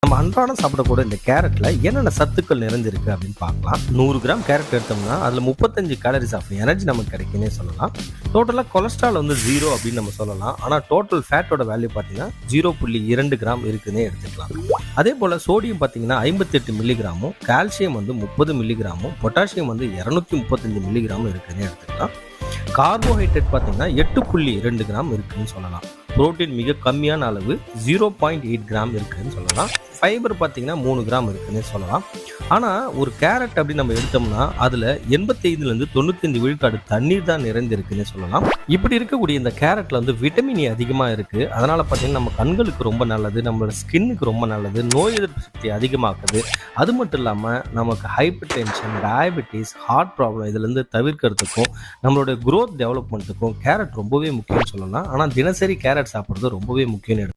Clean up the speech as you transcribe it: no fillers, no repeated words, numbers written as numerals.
நம்ம அன்றாடம் சாப்பிடக்கூடிய இந்த கேரட்ல என்னென்ன சத்துக்கள் நிறைஞ்சிருக்கு அப்படின்னு பார்க்கலாம். 100 கிராம் கேரட் எடுத்தோம்னா அதுல 35 கேலரிஸ் ஆஃப் எனர்ஜி நமக்கு கிடைக்குன்னே சொல்லலாம். டோட்டலா கொலஸ்ட்ரால் வந்து 0 அப்படின்னு நம்ம சொல்லலாம். ஆனா டோட்டல் ஃபேட்டோட வேல்யூ பார்த்தீங்கன்னா 0.2 கிராம் இருக்குன்னே எடுத்துக்கலாம். அதே போல சோடியம் பார்த்தீங்கன்னா 58 மில்லிகிராமும், கால்சியம் வந்து 30 மில்லிகிராமும், பொட்டாசியம் வந்து 235 மில்லிகிராமும் இருக்குன்னே எடுத்துக்கலாம். கார்போஹைட்ரேட் பார்த்தீங்கன்னா 8.2 கிராம் இருக்குன்னு சொல்லலாம். புரோட்டீன் மிக கம்மியான அளவு 0.8 கிராம் இருக்குன்னு சொல்லலாம். ஃபைபர் பார்த்தீங்கன்னா 3 கிராம் இருக்குன்னு சொல்லலாம். ஆனால் ஒரு கேரட் அப்படி நம்ம எடுத்தோம்னா அதில் 85லேருந்து 95 விழுக்காடு தண்ணீர் தான் நிறைந்திருக்குன்னு சொல்லலாம். இப்படி இருக்கக்கூடிய இந்த கேரட்டில் வந்து விட்டமின் ஏ அதிகமாக இருக்குது. அதனால் பார்த்தீங்கன்னா நம்ம கண்களுக்கு ரொம்ப நல்லது, நம்மளோட ஸ்கின்னுக்கு ரொம்ப நல்லது, நோய் எதிர்ப்பு சக்தி அதிகமாக்குது. அது மட்டும் இல்லாமல் நமக்கு hypertension, diabetes, heart problem இதுலேருந்து தவிர்க்கிறதுக்கும் நம்மளுடைய growth டெவலப்மெண்ட்டுக்கும் கேரட் ரொம்பவே முக்கியம்னு சொல்லலாம். ஆனால் தினசரி கேரட் சாப்பிட்றது ரொம்பவே முக்கியம்.